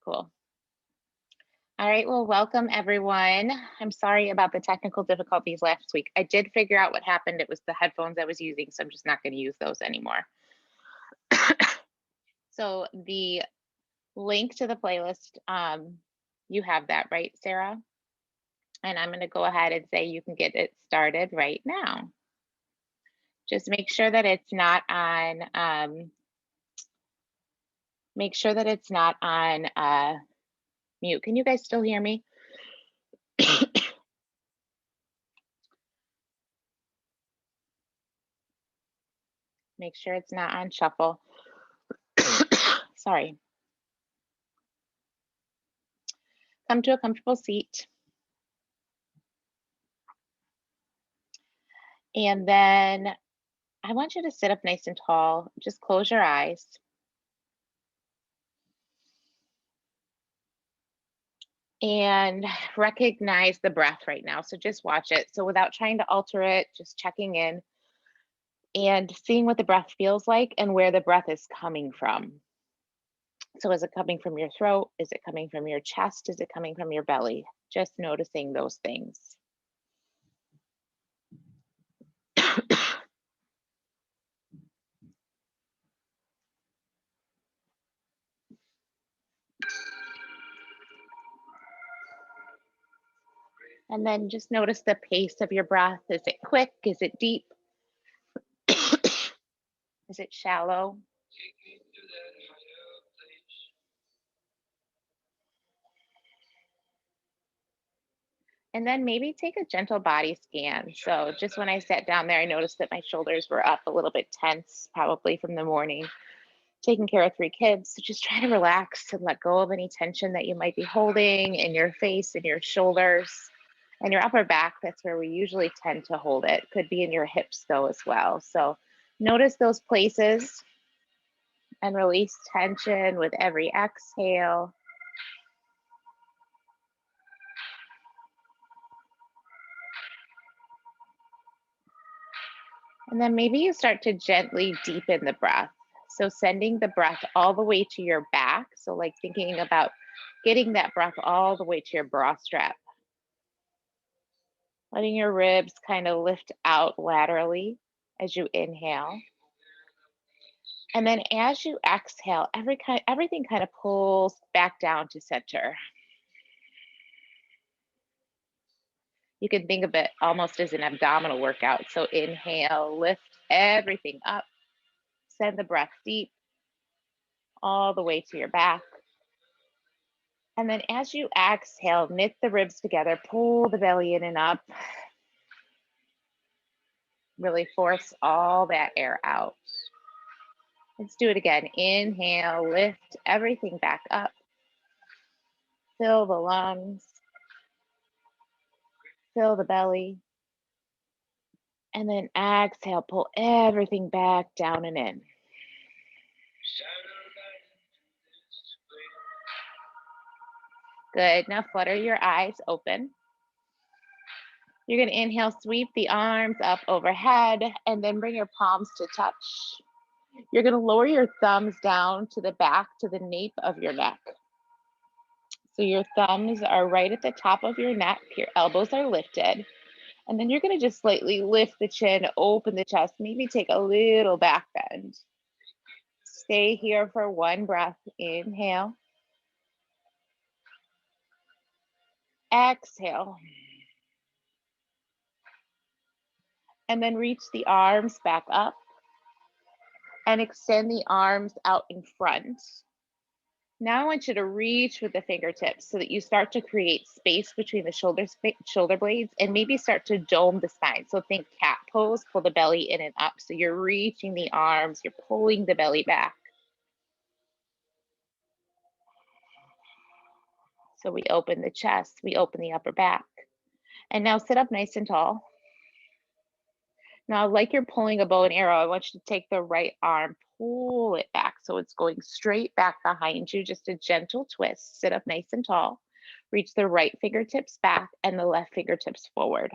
Cool. All right, well, welcome everyone. I'm sorry about the technical difficulties last week. I did figure out what happened. It was the headphones I was using, so I'm just not going to use those anymore. So the link to the playlist, you have that, right, Sarah? And I'm going to go ahead and say you can get it started right now. Just make sure that it's not on, make sure that it's not on mute. Can you guys still hear me? Make sure it's not on shuffle. Sorry. Come to a comfortable seat. And then I want you to sit up nice and tall. Just close your eyes. And recognize the breath right now. So just watch it. So without trying to alter it, just checking in and seeing what the breath feels like and where the breath is coming from. So is it coming from your throat? Is it coming from your chest? Is it coming from your belly? Just noticing those things. And then just notice the pace of your breath. Is it quick? Is it deep? Is it shallow? And then maybe take a gentle body scan. So just when I sat down there, I noticed that my shoulders were up a little bit tense, probably from the morning, taking care of 3 kids. So just try to relax and let go of any tension that you might be holding in your face and your shoulders and your upper back. That's where we usually tend to hold it. Could be in your hips though as well. So notice those places and release tension with every exhale. And then maybe you start to gently deepen the breath. So sending the breath all the way to your back. So like thinking about getting that breath all the way to your bra strap. Letting your ribs kind of lift out laterally as you inhale. And then as you exhale, everything kind of pulls back down to center. You can think of it almost as an abdominal workout. So inhale, lift everything up. Send the breath deep all the way to your back. And then as you exhale, knit the ribs together, pull the belly in and up. Really force all that air out. Let's do it again. Inhale, lift everything back up. Fill the lungs. Fill the belly. And then exhale, pull everything back down and in. Good. Now flutter your eyes open. You're going to inhale, sweep the arms up overhead, and then bring your palms to touch. You're going to lower your thumbs down to the back, to the nape of your neck. So your thumbs are right at the top of your neck. Your elbows are lifted. And then you're going to just slightly lift the chin, open the chest, maybe take a little back bend. Stay here for one breath. Inhale. Exhale. And then reach the arms back up and extend the arms out in front. Now I want you to reach with the fingertips so that you start to create space between the shoulder blades and maybe start to dome the spine. So think cat pose, pull the belly in and up. So you're reaching the arms, you're pulling the belly back. So we open the chest, we open the upper back. And now sit up nice and tall. Now, like you're pulling a bow and arrow, I want you to take the right arm, pull it back so it's going straight back behind you, just a gentle twist. Sit up nice and tall. Reach the right fingertips back and the left fingertips forward.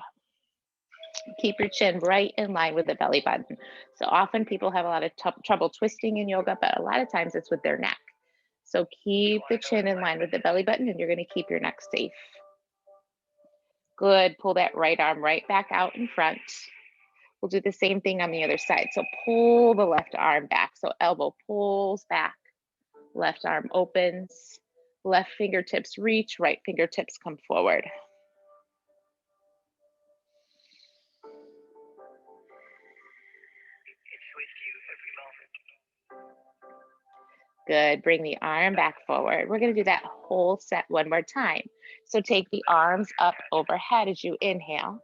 Keep your chin right in line with the belly button. So often people have a lot of trouble twisting in yoga, but a lot of times it's with their neck. So keep the chin in line with the belly button, and you're going to keep your neck safe. Good. Pull that right arm right back out in front. We'll do the same thing on the other side. So pull the left arm back. So elbow pulls back, left arm opens, left fingertips reach, right fingertips come forward. Good. Bring the arm back forward. We're going to do that whole set one more time. So take the arms up overhead as you inhale.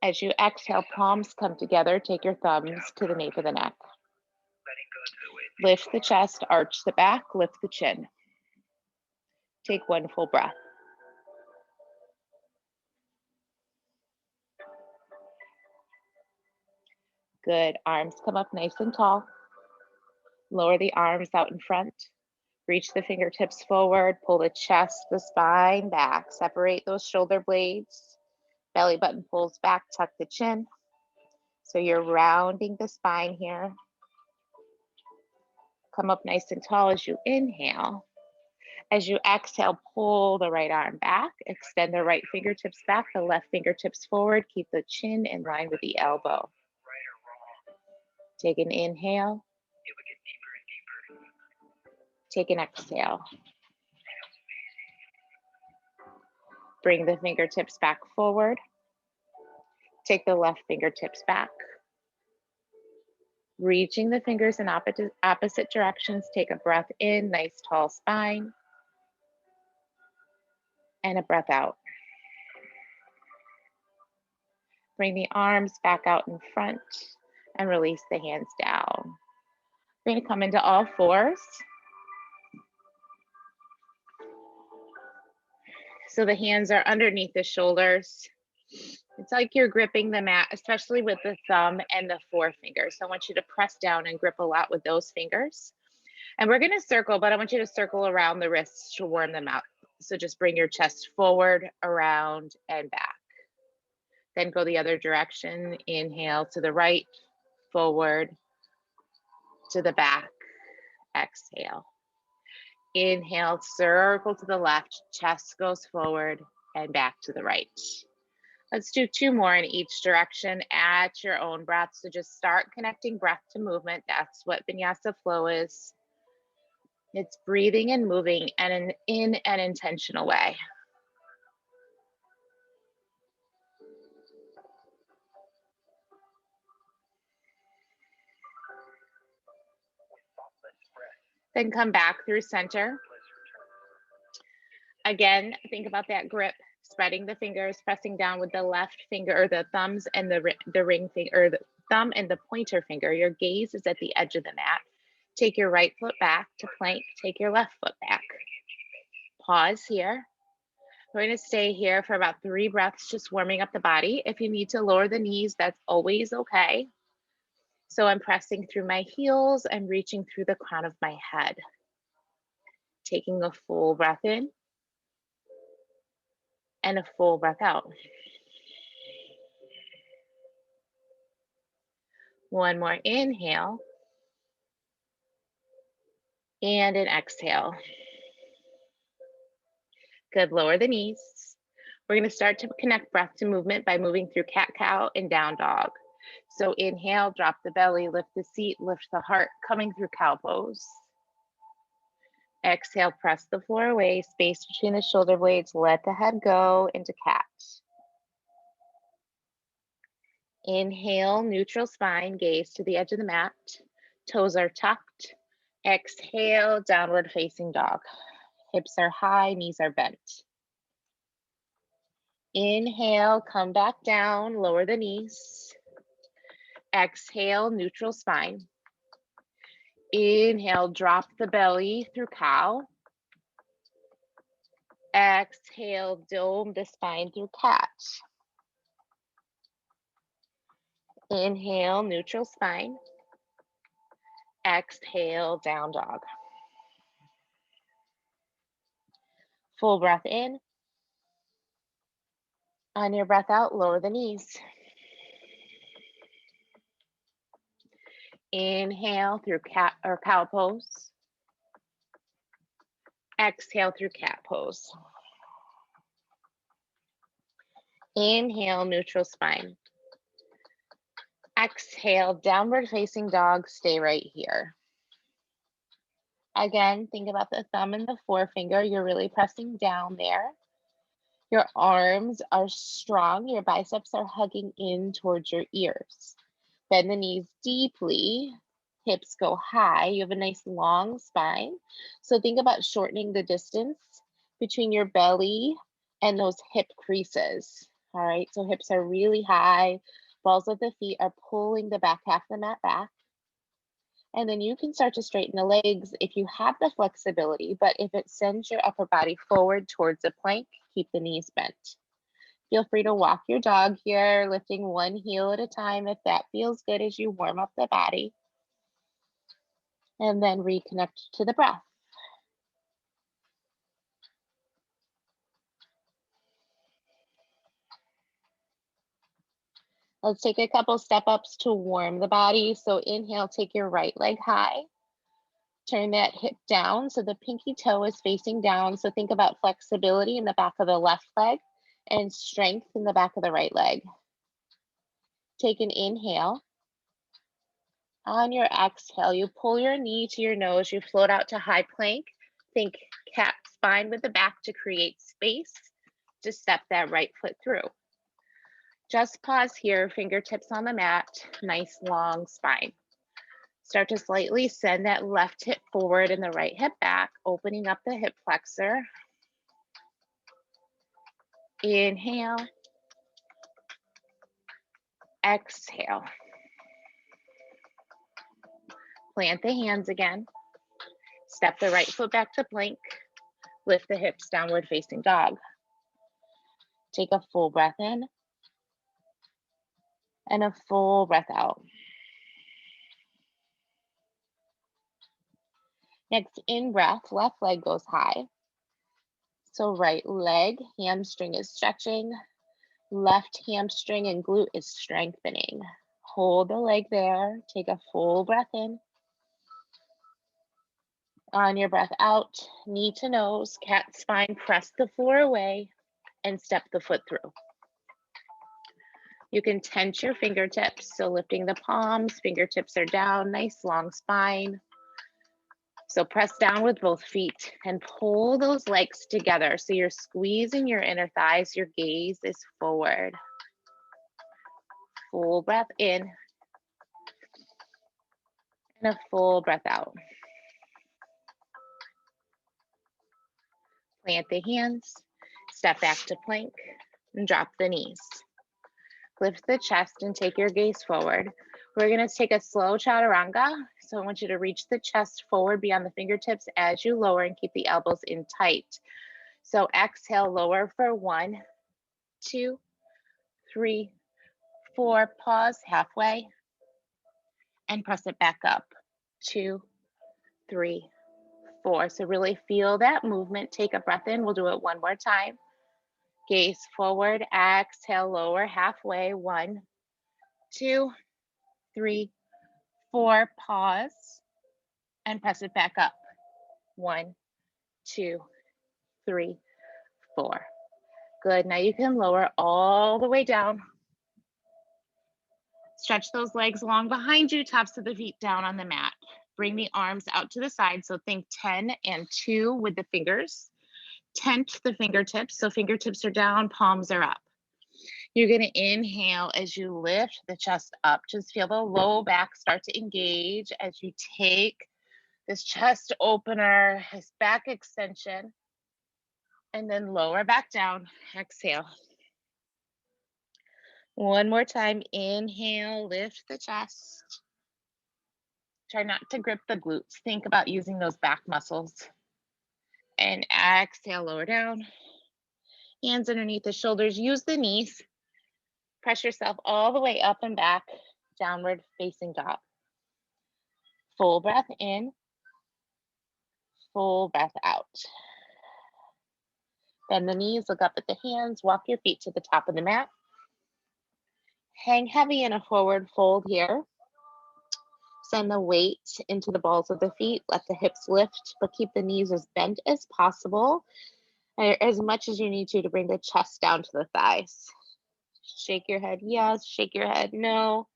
As you exhale, palms come together. Take your thumbs to the nape of the neck. Lift the chest, arch the back, lift the chin. Take one full breath. Good. Arms come up nice and tall. Lower the arms out in front. Reach the fingertips forward. Pull the chest, the spine back. Separate those shoulder blades. Belly button pulls back. Tuck the chin. So you're rounding the spine here. Come up nice and tall as you inhale. As you exhale, pull the right arm back. Extend the right fingertips back. The left fingertips forward. Keep the chin in line with the elbow. Take an inhale. Take an exhale. Bring the fingertips back forward. Take the left fingertips back. Reaching the fingers in opposite directions. Take a breath in, nice tall spine. And a breath out. Bring the arms back out in front and release the hands down. We're going to come into all fours. So the hands are underneath the shoulders. It's like you're gripping the mat, especially with the thumb and the forefinger. So I want you to press down and grip a lot with those fingers. And we're going to circle, but I want you to circle around the wrists to warm them out. So just bring your chest forward, around, and back. Then go the other direction. Inhale to the right, forward, to the back. Exhale. Inhale, circle to the left, chest goes forward and back to the right. Let's do two more in each direction at your own breath. So just start connecting breath to movement. That's what Vinyasa flow is. It's breathing and moving and in an intentional way. Then come back through center. Again, think about that grip, spreading the fingers, pressing down with the left finger or the thumbs and the ring finger, or the thumb and the pointer finger. Your gaze is at the edge of the mat. Take your right foot back to plank, take your left foot back. Pause here. We're going to stay here for about 3 breaths, just warming up the body. If you need to lower the knees, that's always okay. So I'm pressing through my heels and reaching through the crown of my head. Taking a full breath in and a full breath out. One more inhale and an exhale. Good, lower the knees. We're going to start to connect breath to movement by moving through cat-cow and down dog. So inhale, drop the belly, lift the seat, lift the heart, coming through cow pose. Exhale, press the floor away, space between the shoulder blades, let the head go into cat. Inhale, neutral spine, gaze to the edge of the mat. Toes are tucked. Exhale, downward facing dog. Hips are high, knees are bent. Inhale, come back down, lower the knees. Exhale, neutral spine. Inhale, drop the belly through cow. Exhale, dome the spine through cat. Inhale, neutral spine. Exhale, down dog. Full breath in. On your breath out, lower the knees. Inhale through cat or cow pose. Exhale through cat pose. Inhale, neutral spine. Exhale, downward facing dog, stay right here. Again, think about the thumb and the forefinger. You're really pressing down there. Your arms are strong. Your biceps are hugging in towards your ears. Bend the knees deeply. Hips go high. You have a nice long spine. So think about shortening the distance between your belly and those hip creases. All right, so hips are really high. Balls of the feet are pulling the back half of the mat back. And then you can start to straighten the legs if you have the flexibility, but if it sends your upper body forward towards a plank, keep the knees bent. Feel free to walk your dog here, lifting one heel at a time if that feels good as you warm up the body. And then reconnect to the breath. Let's take a couple step ups to warm the body. So inhale, take your right leg high. Turn that hip down so the pinky toe is facing down. So think about flexibility in the back of the left leg and strength in the back of the right leg. Take an inhale. On your exhale, you pull your knee to your nose, you float out to high plank. Think cat spine with the back to create space to step that right foot through. Just pause here, fingertips on the mat, nice long spine. Start to slightly send that left hip forward and the right hip back, opening up the hip flexor. Inhale. Exhale. Plant the hands again. Step the right foot back to plank. Lift the hips, downward facing dog. Take a full breath in and a full breath out. Next in breath, left leg goes high. So right leg, hamstring is stretching. Left hamstring and glute is strengthening. Hold the leg there. Take a full breath in. On your breath out, knee to nose, cat spine, press the floor away and step the foot through. You can tense your fingertips, so lifting the palms, fingertips are down, nice long spine. So press down with both feet and pull those legs together. So you're squeezing your inner thighs, your gaze is forward. Full breath in and a full breath out. Plant the hands, step back to plank, and drop the knees. Lift the chest and take your gaze forward. We're gonna take a slow chaturanga. So I want you to reach the chest forward beyond the fingertips as you lower and keep the elbows in tight. So exhale, lower for 1, 2, 3, 4, pause halfway and press it back up. 2, 3, 4. So really feel that movement. Take a breath in. We'll do it one more time. Gaze forward, exhale, lower halfway. 1, 2, 3, 4, pause and press it back up. 1, 2, 3, 4. Good. Now you can lower all the way down. Stretch those legs long behind you, tops of the feet down on the mat. Bring the arms out to the side. So think 10 and 2 with the fingers. Tent the fingertips. So fingertips are down, palms are up. You're going to inhale as you lift the chest up. Just feel the low back start to engage as you take this chest opener, this back extension, and then lower back down. Exhale. One more time. Inhale, lift the chest. Try not to grip the glutes. Think about using those back muscles. And exhale, lower down. Hands underneath the shoulders. Use the knees. Press yourself all the way up and back, downward facing dog. Full breath in, full breath out. Bend the knees, look up at the hands, walk your feet to the top of the mat. Hang heavy in a forward fold here. Send the weight into the balls of the feet. Let the hips lift, but keep the knees as bent as possible, as much as you need to bring the chest down to the thighs. Shake your head yes, shake your head no.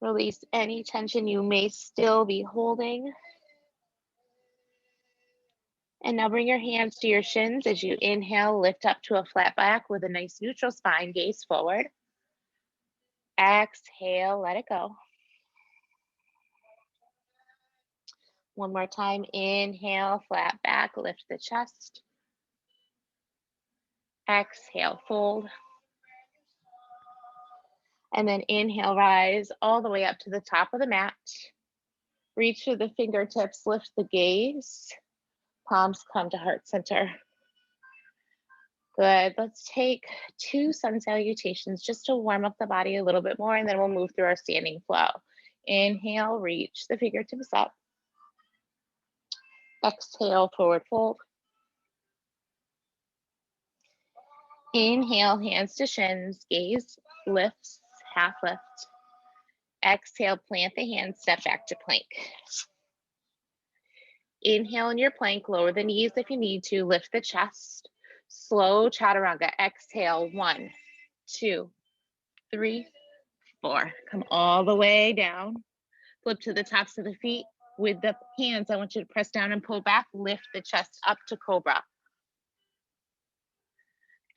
Release any tension you may still be holding. And now bring your hands to your shins as you inhale, lift up to a flat back with a nice neutral spine, gaze forward. Exhale, let it go. One more time, inhale, flat back, lift the chest. Exhale, fold. And then inhale, rise all the way up to the top of the mat. Reach through the fingertips, lift the gaze. Palms come to heart center. Good. Let's take 2 sun salutations just to warm up the body a little bit more, and then we'll move through our standing flow. Inhale, reach the fingertips up. Exhale, forward fold. Inhale, hands to shins, gaze lifts, half lift. Exhale, plant the hands, step back to plank. Inhale in your plank, lower the knees if you need to, lift the chest. Slow chaturanga. Exhale, 1, 2, 3, 4. Come all the way down. Flip to the tops of the feet. With the hands, I want you to press down and pull back. Lift the chest up to cobra.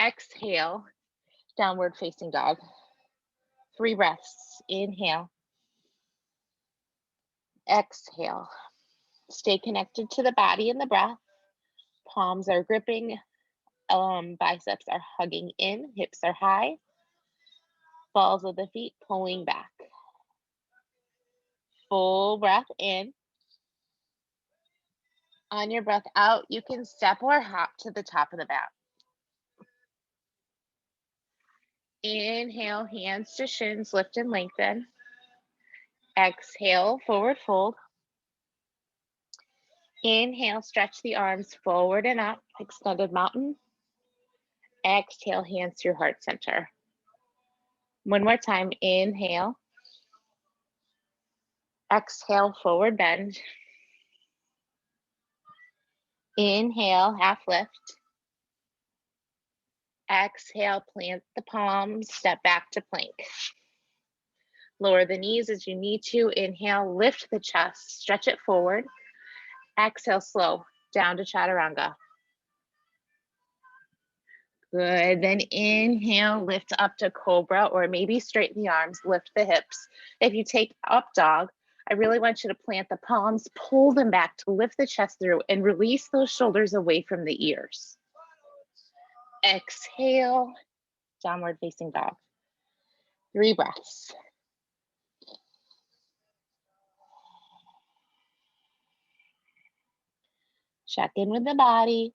Exhale, downward facing dog. 3 breaths. Inhale. Exhale. Stay connected to the body and the breath. Palms are gripping. Biceps are hugging in. Hips are high. Balls of the feet pulling back. Full breath in. On your breath out, you can step or hop to the top of the mat. Inhale, hands to shins, lift and lengthen. Exhale, forward fold. Inhale, stretch the arms forward and up, extended mountain. Exhale, hands through heart center. One more time, inhale. Exhale, forward bend. Inhale, half lift. Exhale, plant the palms, step back to plank. Lower the knees as you need to. Inhale, lift the chest, stretch it forward. Exhale, slow, down to chaturanga. Good, then inhale, lift up to cobra, or maybe straighten the arms, lift the hips. If you take up dog, I really want you to plant the palms, pull them back to lift the chest through and release those shoulders away from the ears. Exhale, downward facing dog. 3 breaths. Check in with the body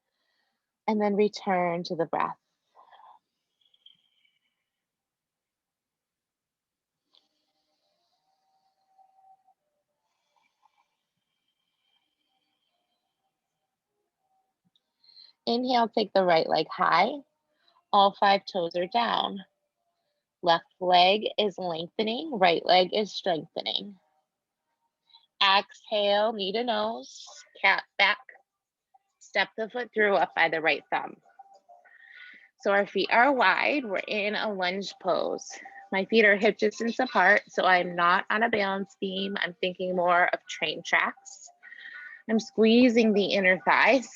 and then return to the breath. Inhale, take the right leg high. All 5 toes are down. Left leg is lengthening, right leg is strengthening. Exhale, knee to nose, cat back. Step the foot through up by the right thumb. So our feet are wide, we're in a lunge pose. My feet are hip distance apart, so I'm not on a balance beam. I'm thinking more of train tracks. I'm squeezing the inner thighs,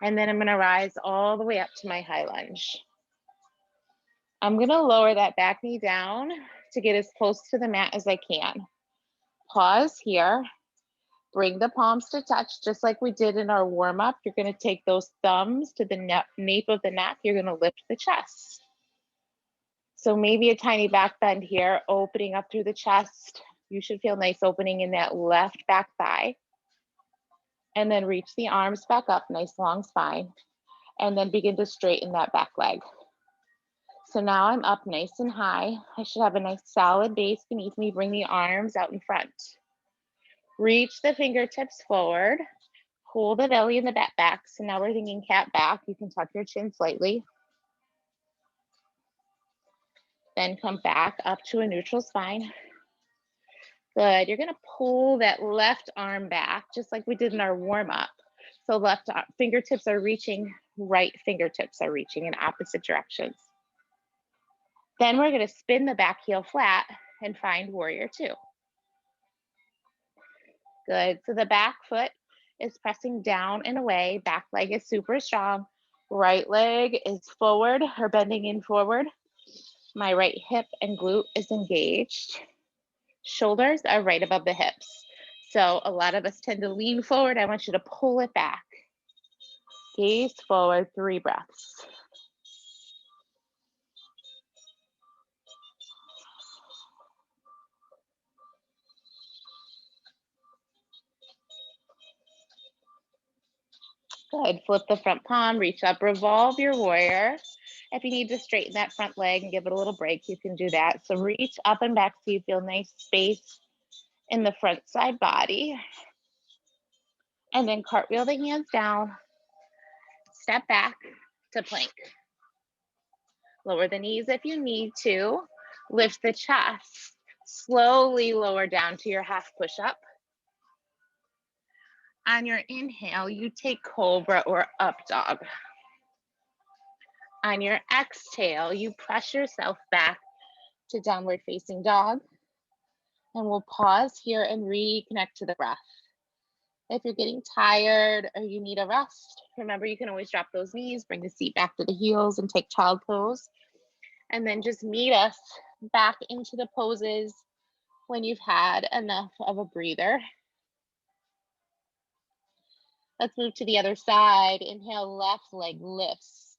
and then I'm gonna rise all the way up to my high lunge. I'm gonna lower that back knee down to get as close to the mat as I can. Pause here. Bring the palms to touch, just like we did in our warm up. You're gonna take those thumbs to the nape of the neck. You're gonna lift the chest. So maybe a tiny back bend here, opening up through the chest. You should feel nice opening in that left back thigh. And then reach the arms back up, nice long spine. And then begin to straighten that back leg. So now I'm up nice and high. I should have a nice solid base beneath me. Bring the arms out in front. Reach the fingertips forward. Pull the belly and the back back. So now we're thinking cat back. You can tuck your chin slightly. Then come back up to a neutral spine. Good. You're going to pull that left arm back, just like we did in our warm up. So fingertips are reaching, right fingertips are reaching in opposite directions. Then we're going to spin the back heel flat and find warrior two. Good. So the back foot is pressing down and away. Back leg is super strong. Right leg is forward or bending in forward. My right hip and glute is engaged. Shoulders are right above the hips. So a lot of us tend to lean forward. I want you to pull it back. Gaze forward, 3 breaths. Good. Flip the front palm, reach up, revolve your warrior. If you need to straighten that front leg and give it a little break, you can do that. So reach up and back so you feel nice space in the front side body. And then cartwheel the hands down. Step back to plank. Lower the knees if you need to. Lift the chest. Slowly lower down to your half push-up. On your inhale, you take cobra or up dog. On your exhale, you press yourself back to downward facing dog. And we'll pause here and reconnect to the breath. If you're getting tired or you need a rest, remember you can always drop those knees, bring the seat back to the heels and take child pose. And then just meet us back into the poses when you've had enough of a breather. Let's move to the other side. Inhale, left leg lifts.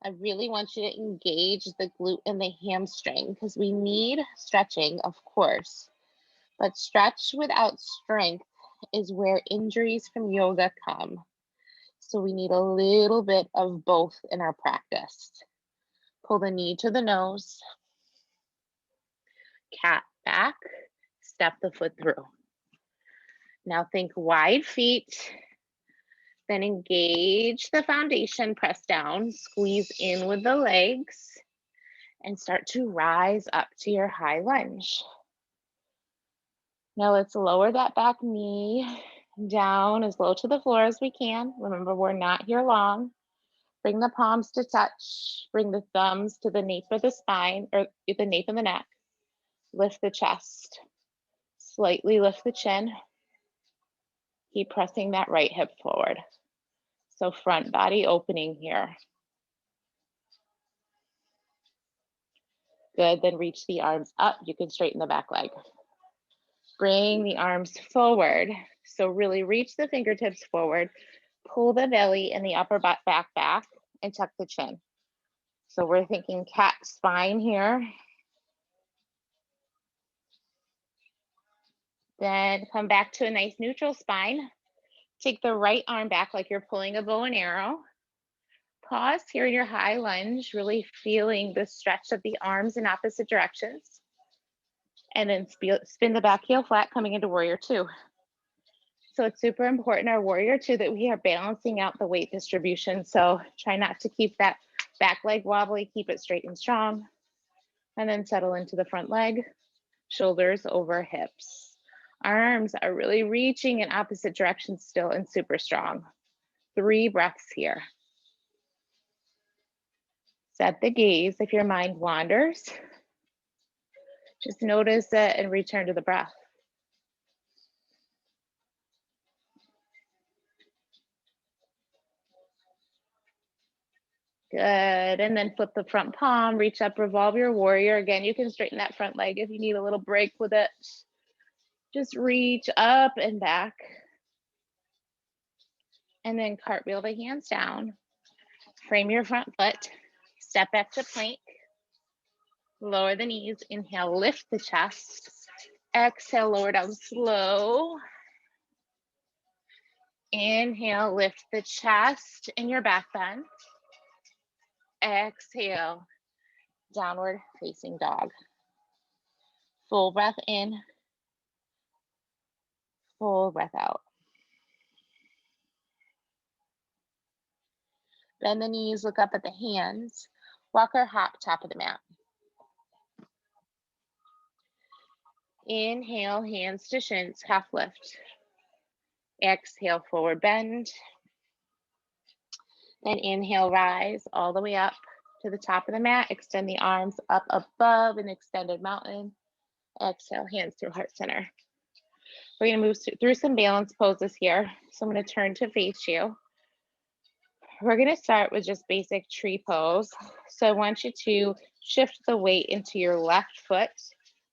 I really want you to engage the glute and the hamstring because we need stretching, of course. But stretch without strength is where injuries from yoga come. So we need a little bit of both in our practice. Pull the knee to the nose. Cat back. Step the foot through. Now think wide feet. Then engage the foundation, press down, squeeze in with the legs, and start to rise up to your high lunge. Now let's lower that back knee down as low to the floor as we can. Remember, we're not here long. Bring the palms to touch. Bring the thumbs to the nape of the spine, or the nape of the neck. Lift the chest. Slightly lift the chin. Keep pressing that right hip forward. So front body opening here. Good, then reach the arms up. You can straighten the back leg. Bring the arms forward. So really reach the fingertips forward. Pull the belly and the upper back and tuck the chin. So we're thinking cat spine here. Then come back to a nice neutral spine. Take the right arm back like you're pulling a bow and arrow. Pause here in your high lunge, really feeling the stretch of the arms in opposite directions. And then spin the back heel flat, coming into warrior two. So it's super important, our warrior two, that we are balancing out the weight distribution. So try not to keep that back leg wobbly, keep it straight and strong. And then settle into the front leg, shoulders over hips. Arms are really reaching in opposite directions still and super strong. 3 breaths here. Set the gaze. If your mind wanders, just notice it and return to the breath. Good, and then flip the front palm, reach up, revolve your warrior. Again, you can straighten that front leg if you need a little break with it. Just reach up and back. And then cartwheel the hands down. Frame your front foot. Step back to plank. Lower the knees. Inhale, lift the chest. Exhale, lower down slow. Inhale, lift the chest in your back bend. Exhale, downward facing dog. Full breath in, full breath out. Bend the knees, look up at the hands. Walk or hop, top of the mat. Inhale, hands to shins, half lift. Exhale, forward bend. Then inhale, rise all the way up to the top of the mat. Extend the arms up above an extended mountain. Exhale, hands through heart center. We're going to move through some balance poses here. So I'm going to turn to face you. We're going to start with just basic tree pose. So I want you to shift the weight into your left foot,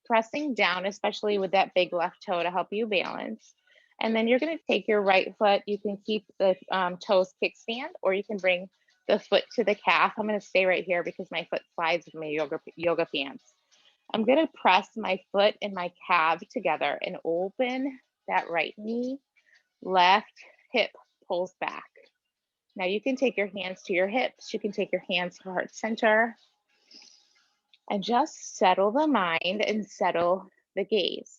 pressing down, especially with that big left toe to help you balance. And then you're going to take your right foot. You can keep the toes kickstand, or you can bring the foot to the calf. I'm going to stay right here because my foot slides with my yoga pants. I'm going to press my foot and my calf together and open that right knee. Left hip pulls back. Now you can take your hands to your hips. You can take your hands to heart center and just settle the mind and settle the gaze.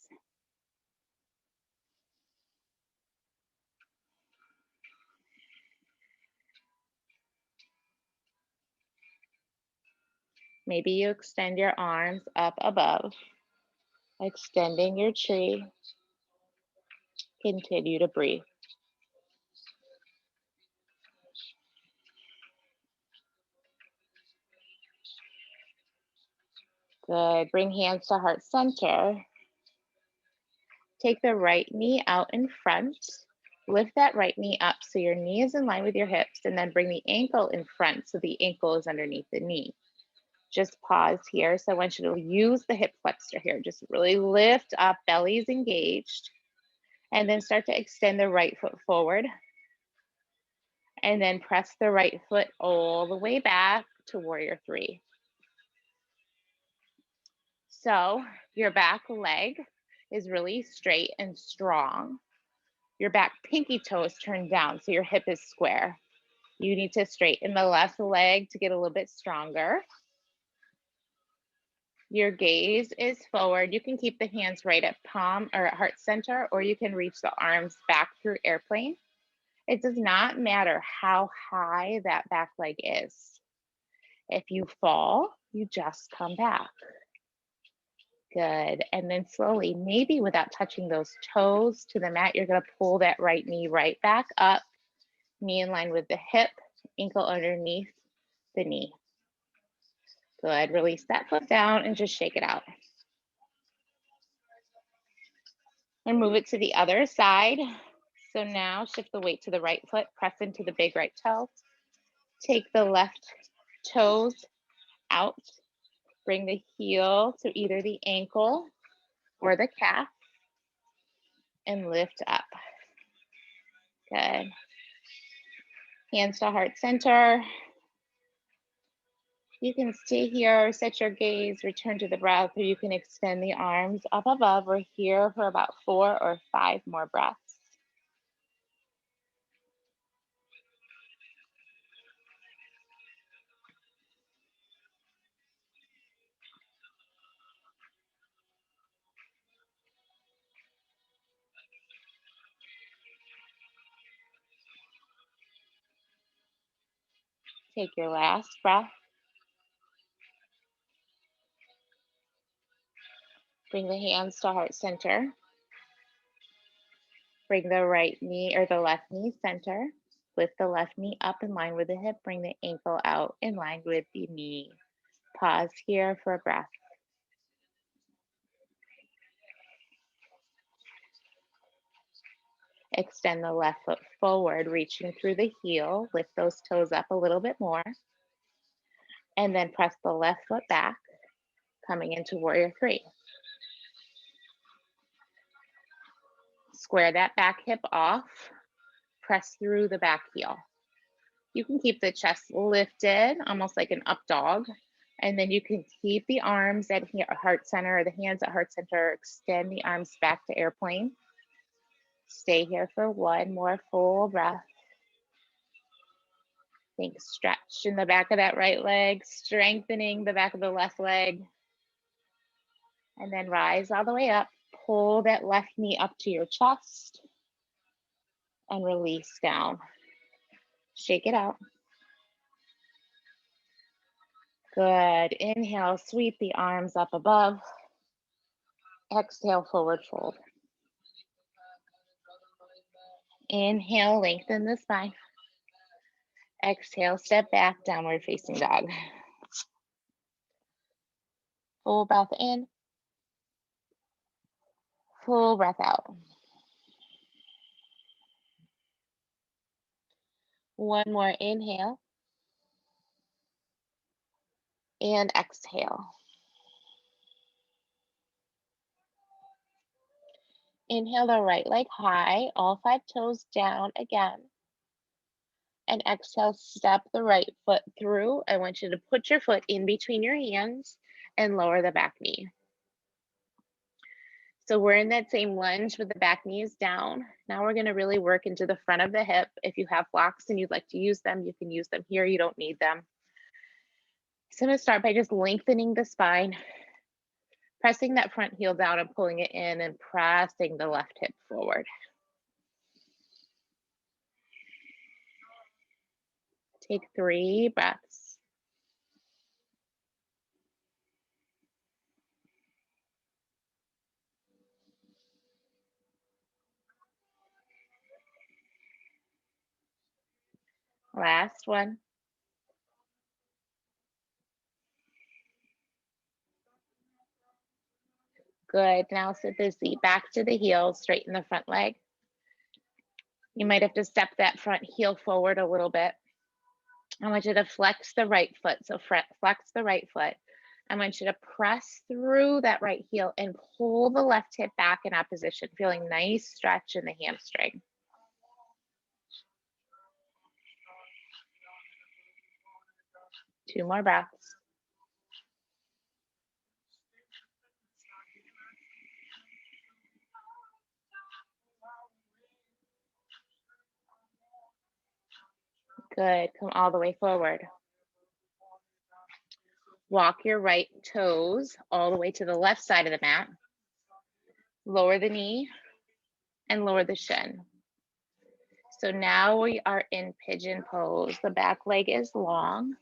Maybe you extend your arms up above, extending your tree. Continue to breathe. Good. Bring hands to heart center. Take the right knee out in front. Lift that right knee up so your knee is in line with your hips, and then bring the ankle in front so the ankle is underneath the knee. Just pause here. So I want you to use the hip flexor here. Just really lift up, belly's engaged, and then start to extend the right foot forward. And then press the right foot all the way back to warrior three. So your back leg is really straight and strong. Your back pinky toe is turned down, so your hip is square. You need to straighten the left leg to get a little bit stronger. Your gaze is forward. You can keep the hands right at palm or at heart center, or you can reach the arms back through airplane. It does not matter how high that back leg is. If you fall, you just come back. Good. And then slowly, maybe without touching those toes to the mat, you're going to pull that right knee right back up, knee in line with the hip, ankle underneath the knee. Good. Release that foot down and just shake it out. And move it to the other side. So now shift the weight to the right foot, press into the big right toe. Take the left toes out. Bring the heel to either the ankle or the calf and lift up. Good. Hands to heart center. You can stay here, set your gaze, return to the breath, or you can extend the arms up above. We're here for about 4 or 5 more breaths. Take your last breath. Bring the hands to heart center. Bring the right knee or the left knee center. Lift the left knee up in line with the hip. Bring the ankle out in line with the knee. Pause here for a breath. Extend the left foot forward, reaching through the heel. Lift those toes up a little bit more. And then press the left foot back, coming into warrior three. Square that back hip off. Press through the back heel. You can keep the chest lifted, almost like an up dog. And then you can keep the arms at heart center, or the hands at heart center. Extend the arms back to airplane. Stay here for one more full breath. Think stretch in the back of that right leg, strengthening the back of the left leg. And then rise all the way up. Pull that left knee up to your chest and release down. Shake it out. Good. Inhale, sweep the arms up above. Exhale, forward fold. Inhale, lengthen the spine. Exhale, step back, downward facing dog. Full breath in. Full breath out. One more inhale. And exhale. Inhale the right leg high, all 5 toes down again. And exhale, step the right foot through. I want you to put your foot in between your hands and lower the back knee. So we're in that same lunge with the back knees down. Now we're gonna really work into the front of the hip. If you have blocks and you'd like to use them, you can use them here. You don't need them. So I'm gonna start by just lengthening the spine, pressing that front heel down and pulling it in and pressing the left hip forward. Take 3 breaths. Last one. Good. Now sit the seat back to the heels, straighten the front leg. You might have to step that front heel forward a little bit. I want you to flex the right foot. So flex the right foot. I want you to press through that right heel and pull the left hip back in opposition, feeling nice stretch in the hamstring. Two more breaths. Good. Come all the way forward. Walk your right toes all the way to the left side of the mat. Lower the knee and lower the shin. So now we are in pigeon pose. The back leg is long.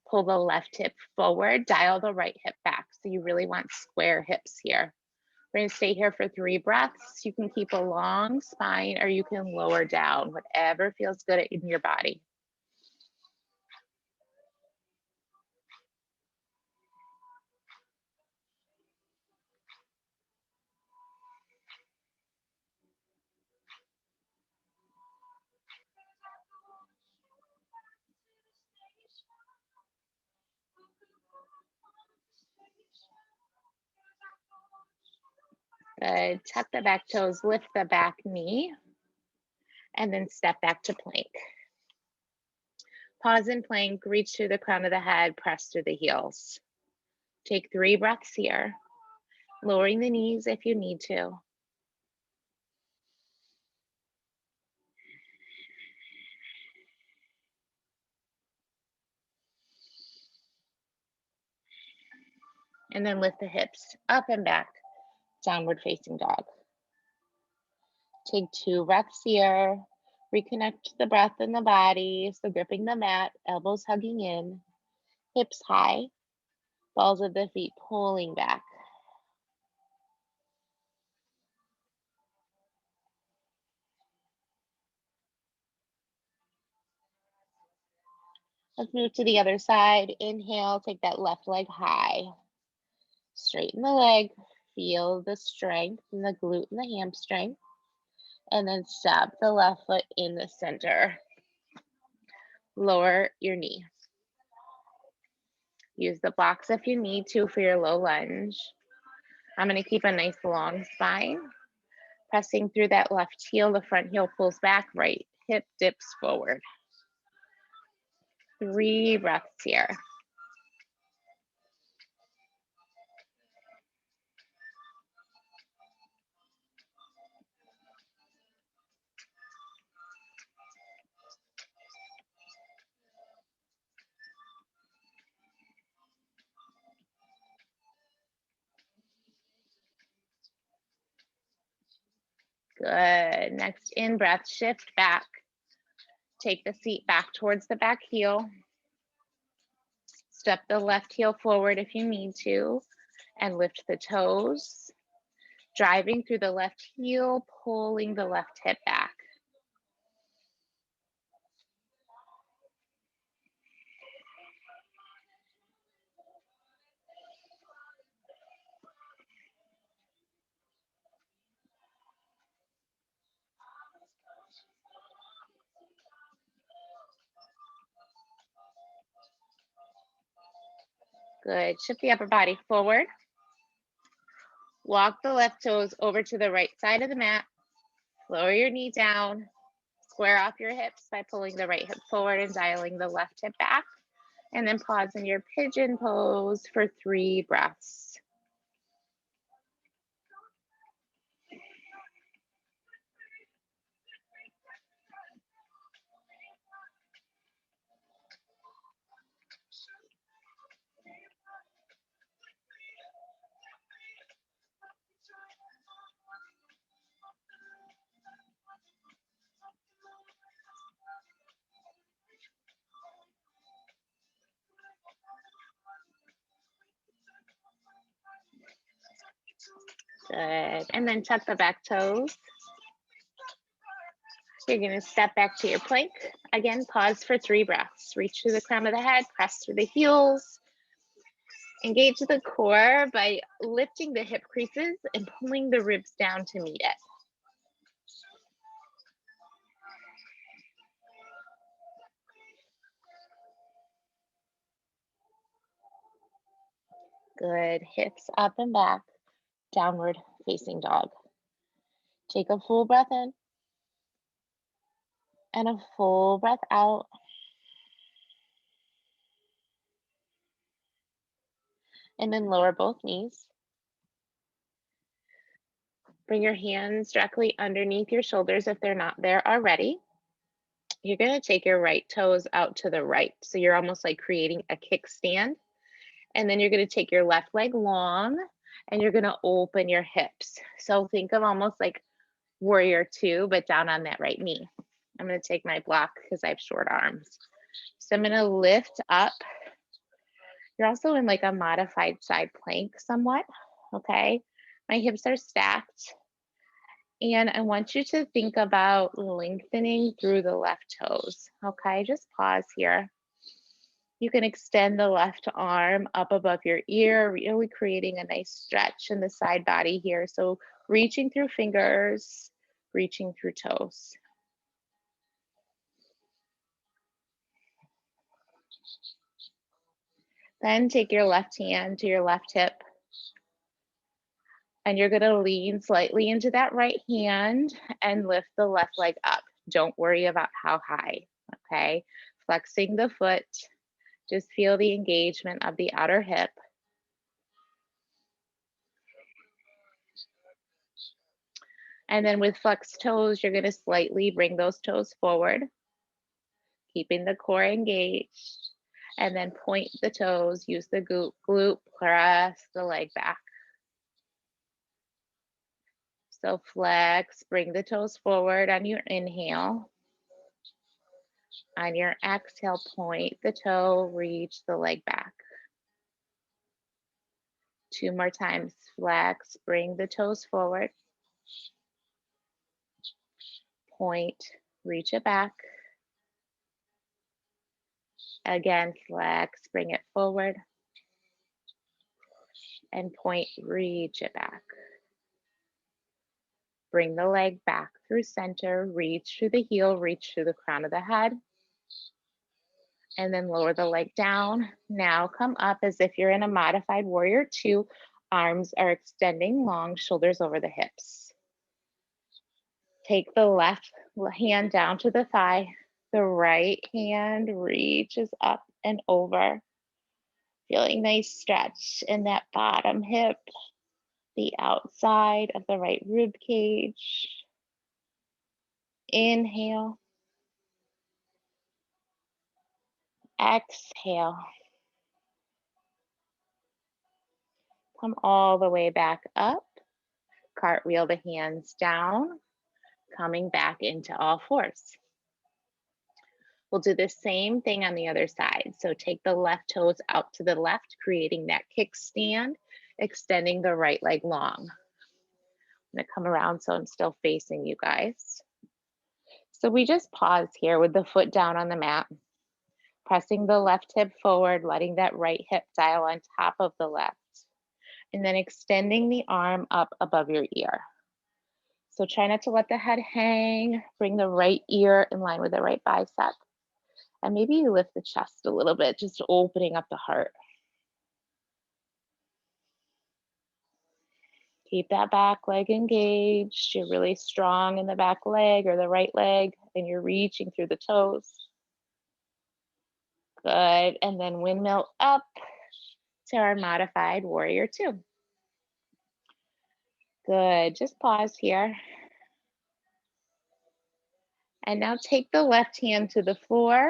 Pull the left hip forward, dial the right hip back. So you really want square hips here. We're going to stay here for 3 breaths. You can keep a long spine or you can lower down, whatever feels good in your body. Good. Tuck the back toes, lift the back knee, and then step back to plank. Pause in plank, reach through the crown of the head, press through the heels. Take 3 breaths here, lowering the knees if you need to. And then lift the hips up and back, downward facing dog. Take 2 breaths here. Reconnect the breath in the body. So gripping the mat, elbows hugging in, hips high, balls of the feet pulling back. Let's move to the other side. Inhale, take that left leg high. Straighten the leg, feel the strength in the glute and the hamstring. And then step the left foot in the center. Lower your knee. Use the blocks if you need to for your low lunge. I'm going to keep a nice long spine. Pressing through that left heel, the front heel pulls back, right hip dips forward. 3 breaths here. Good. Next in breath, shift back. Take the seat back towards the back heel. Step the left heel forward if you need to, and lift the toes. Driving through the left heel, pulling the left hip back. Good. Shift the upper body forward. Walk the left toes over to the right side of the mat. Lower your knee down. Square off your hips by pulling the right hip forward and dialing the left hip back. And then pause in your pigeon pose for 3 breaths. Good. And then tuck the back toes. You're going to step back to your plank. Again, pause for 3 breaths. Reach through the crown of the head, press through the heels. Engage the core by lifting the hip creases and pulling the ribs down to meet it. Good. Hips up and back. Downward facing dog. Take a full breath in and a full breath out. And then lower both knees. Bring your hands directly underneath your shoulders if they're not there already. You're going to take your right toes out to the right. So you're almost like creating a kickstand. And then you're going to take your left leg long and you're going to open your hips. So think of almost like warrior 2, but down on that right knee. I'm going to take my block because I have short arms. So I'm going to lift up. You're also in like a modified side plank somewhat. Okay. My hips are stacked. And I want you to think about lengthening through the left toes. Okay. Just pause here. You can extend the left arm up above your ear, really creating a nice stretch in the side body here. So reaching through fingers, reaching through toes. Then take your left hand to your left hip. And you're going to lean slightly into that right hand and lift the left leg up. Don't worry about how high, okay? Flexing the foot. Just feel the engagement of the outer hip. And then with flexed toes, you're going to slightly bring those toes forward, keeping the core engaged. And then point the toes, use the glute, press the leg back. So flex, bring the toes forward on your inhale. On your exhale, point the toe, reach the leg back. 2 more times, flex, bring the toes forward. Point, reach it back. Again, flex, bring it forward. And point, reach it back. Bring the leg back through center, reach through the heel, reach through the crown of the head. And then lower the leg down. Now come up as if you're in a modified warrior 2. Arms are extending long, shoulders over the hips. Take the left hand down to the thigh. The right hand reaches up and over. Feeling nice stretch in that bottom hip, the outside of the right rib cage. Inhale. Exhale. Come all the way back up. Cartwheel the hands down, coming back into all fours. We'll do the same thing on the other side. So take the left toes out to the left, creating that kickstand, extending the right leg long. I'm gonna come around so I'm still facing you guys. So we just pause here with the foot down on the mat, pressing the left hip forward, letting that right hip dial on top of the left, and then extending the arm up above your ear. So try not to let the head hang, bring the right ear in line with the right bicep, and maybe you lift the chest a little bit, just opening up the heart. Keep that back leg engaged. You're really strong in the back leg or the right leg, and you're reaching through the toes. Good, and then windmill up to our modified warrior two. Good, just pause here. And now take the left hand to the floor,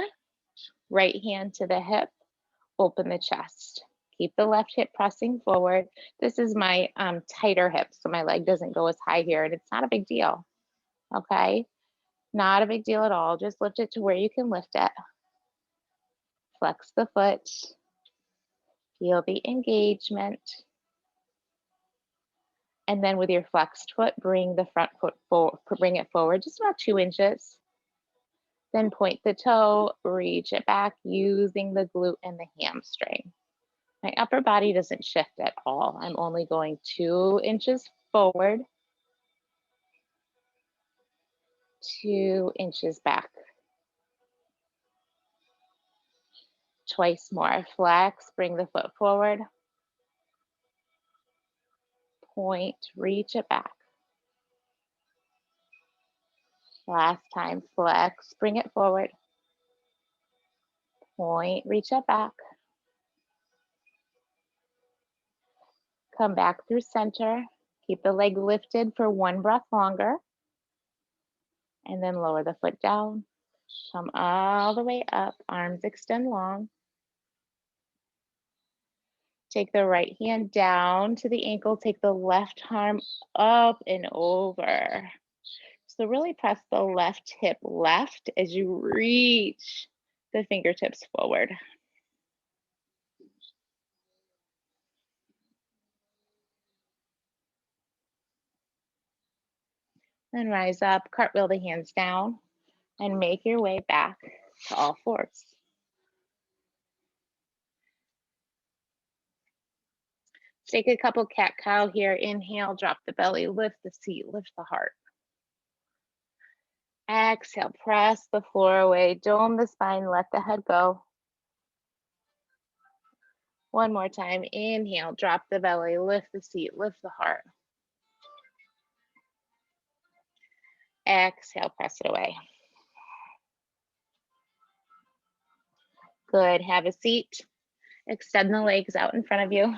right hand to the hip, open the chest. Keep the left hip pressing forward. This is my tighter hip, so my leg doesn't go as high here, and it's not a big deal, okay? Not a big deal at all. Just lift it to where you can lift it. Flex the foot. Feel the engagement. And then with your flexed foot, bring the front foot forward, bring it forward just about 2 inches. Then point the toe, reach it back using the glute and the hamstring. My upper body doesn't shift at all. I'm only going 2 inches forward, 2 inches back. Twice more. Flex, bring the foot forward. Point, reach it back. Last time, flex, bring it forward. Point, reach it back. Come back through center. Keep the leg lifted for 1 breath longer. And then lower the foot down. Come all the way up, arms extend long. Take the right hand down to the ankle, take the left arm up and over. So really press the left hip left as you reach the fingertips forward. Then rise up, cartwheel the hands down, and make your way back to all fours. Take a couple cat-cow here. Inhale, drop the belly, lift the seat, lift the heart. Exhale, press the floor away, dome the spine, let the head go. One more time, inhale, drop the belly, lift the seat, lift the heart. Exhale, press it away. Good, have a seat. Extend the legs out in front of you.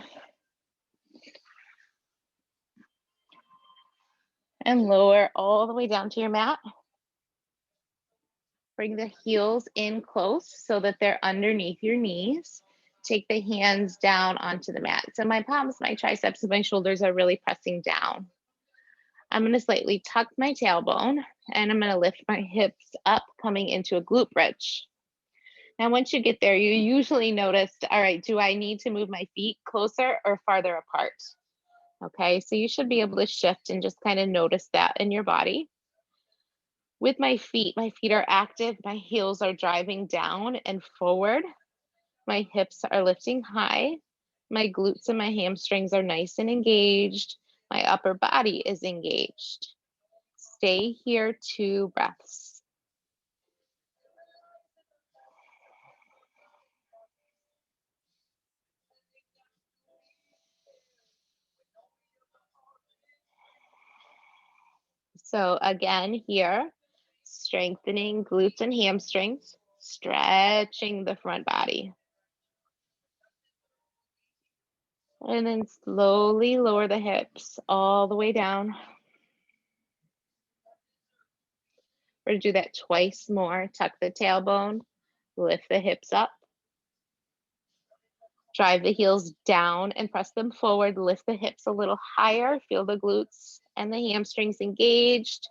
And lower all the way down to your mat. Bring the heels in close so that they're underneath your knees. Take the hands down onto the mat. So my palms, my triceps, and my shoulders are really pressing down. I'm gonna slightly tuck my tailbone and I'm gonna lift my hips up, coming into a glute bridge. Now, once you get there, you usually notice, all right, do I need to move my feet closer or farther apart? Okay, so you should be able to shift and just kind of notice that in your body. With my feet are active, my heels are driving down and forward. My hips are lifting high. My glutes and my hamstrings are nice and engaged. My upper body is engaged. Stay here 2 breaths. So again, here, strengthening glutes and hamstrings, stretching the front body. And then slowly lower the hips all the way down. We're gonna do that twice more. Tuck the tailbone, lift the hips up. Drive the heels down and press them forward. Lift the hips a little higher. Feel the glutes and the hamstrings engaged.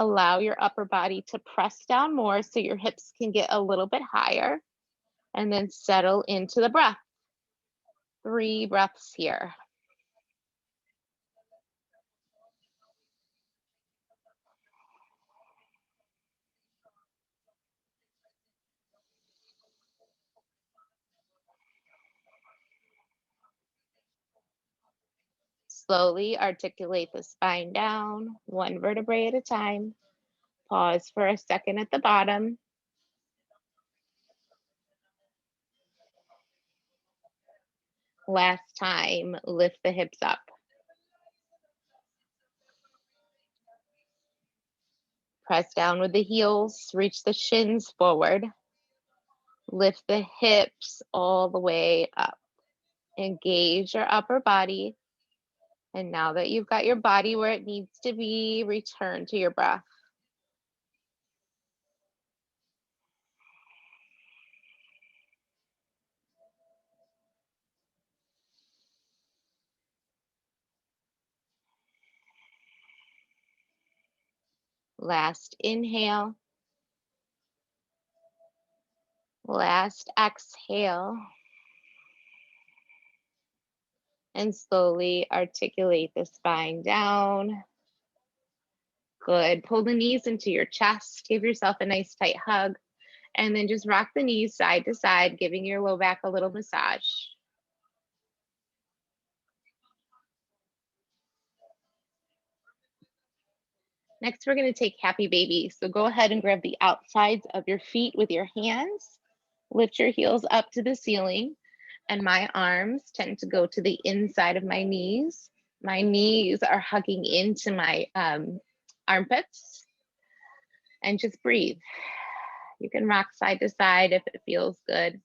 Allow your upper body to press down more so your hips can get a little bit higher. And then settle into the breath. 3 breaths here. Slowly articulate the spine down, one vertebrae at a time. Pause for a second at the bottom. Last time, lift the hips up. Press down with the heels, reach the shins forward. Lift the hips all the way up. Engage your upper body. And now that you've got your body where it needs to be, return to your breath. Last inhale. Last exhale. And slowly articulate the spine down. Good. Pull the knees into your chest. Give yourself a nice tight hug. And then just rock the knees side to side, giving your low back a little massage. Next, we're going to take happy baby. So go ahead and grab the outsides of your feet with your hands. Lift your heels up to the ceiling. And my arms tend to go to the inside of my knees. My knees are hugging into my armpits. And just breathe. You can rock side to side if it feels good.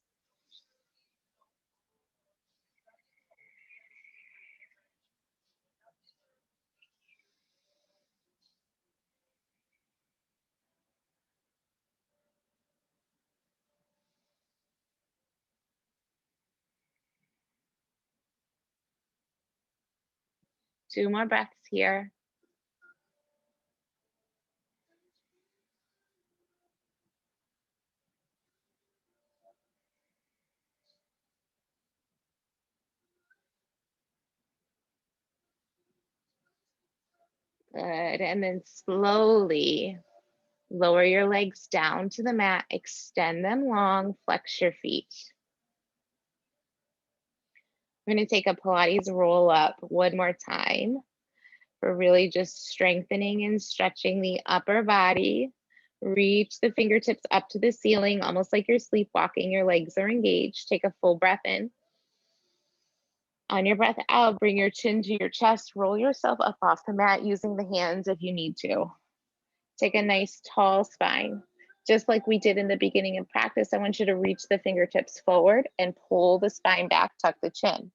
Two more breaths here. Good. And then slowly lower your legs down to the mat, extend them long, flex your feet. We're going to take a Pilates roll up one more time. We're really just strengthening and stretching the upper body. Reach the fingertips up to the ceiling, almost like you're sleepwalking. Your legs are engaged. Take a full breath in. On your breath out, bring your chin to your chest. Roll yourself up off the mat using the hands if you need to. Take a nice tall spine. Just like we did in the beginning of practice, I want you to reach the fingertips forward and pull the spine back, tuck the chin.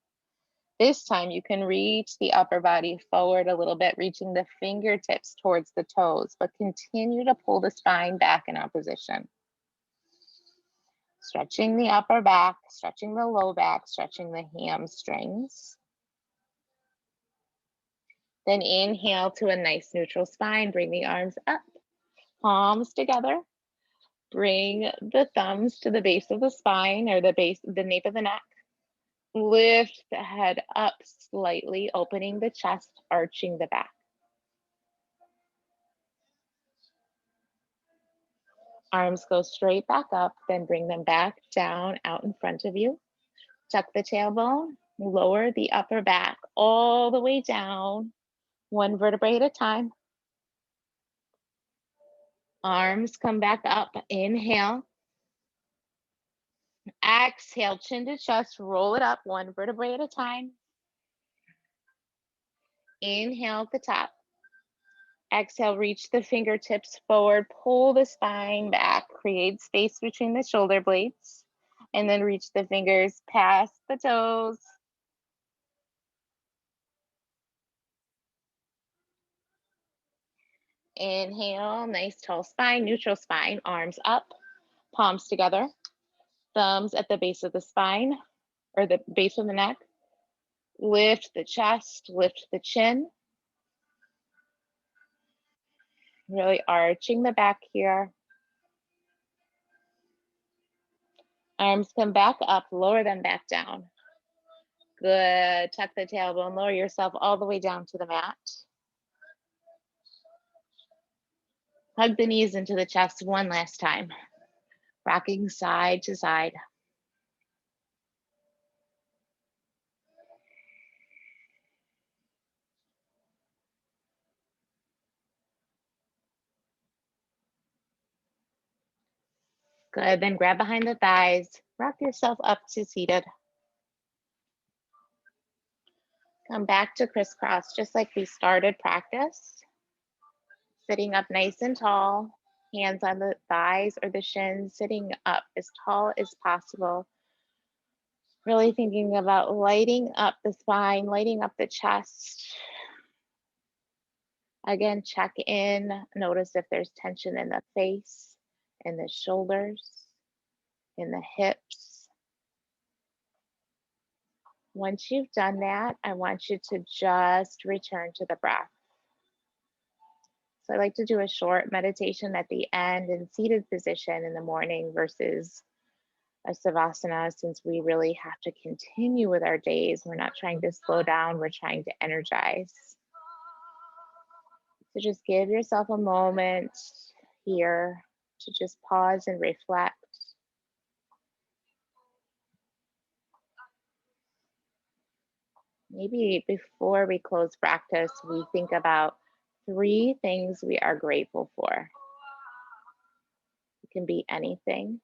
This time you can reach the upper body forward a little bit, reaching the fingertips towards the toes, but continue to pull the spine back in opposition. Stretching the upper back, stretching the low back, stretching the hamstrings. Then inhale to a nice neutral spine. Bring the arms up, palms together. Bring the thumbs to the base of the spine or the nape of the neck. Lift the head up slightly, opening the chest, arching the back. Arms go straight back up, then bring them back down out in front of you. Tuck the tailbone, lower the upper back all the way down, one vertebrae at a time. Arms come back up, inhale. Exhale, chin to chest, roll it up, one vertebrae at a time. Inhale at the top. Exhale, reach the fingertips forward, pull the spine back, create space between the shoulder blades, and then reach the fingers past the toes. Inhale, nice tall spine, neutral spine, arms up, palms together, thumbs at the base of the spine or the base of the neck. Lift the chest, lift the chin. Really arching the back here. Arms come back up, lower them back down. Good. Tuck the tailbone, lower yourself all the way down to the mat. Hug the knees into the chest one last time. Rocking side to side. Good. Then grab behind the thighs, rock yourself up to seated. Come back to crisscross, just like we started practice. Sitting up nice and tall, hands on the thighs or the shins, sitting up as tall as possible. Really thinking about lighting up the spine, lighting up the chest. Again, check in, notice if there's tension in the face, in the shoulders, in the hips. Once you've done that, I want you to just return to the breath. So I like to do a short meditation at the end in seated position in the morning versus a savasana, since we really have to continue with our days. We're not trying to slow down, we're trying to energize. So just give yourself a moment here to just pause and reflect. Maybe before we close practice, we think about 3 things we are grateful for. It can be anything.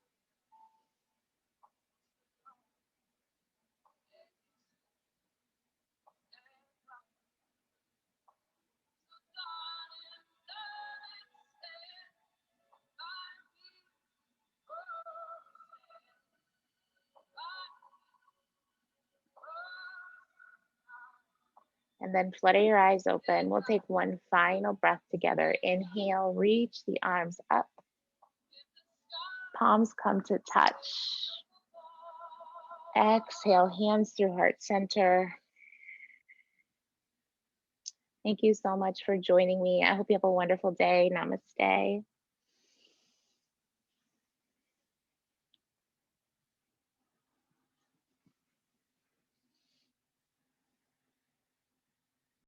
And then flutter your eyes open. We'll take one final breath together. Inhale, reach the arms up. Palms come to touch. Exhale, hands through heart center. Thank you so much for joining me. I hope you have a wonderful day. Namaste.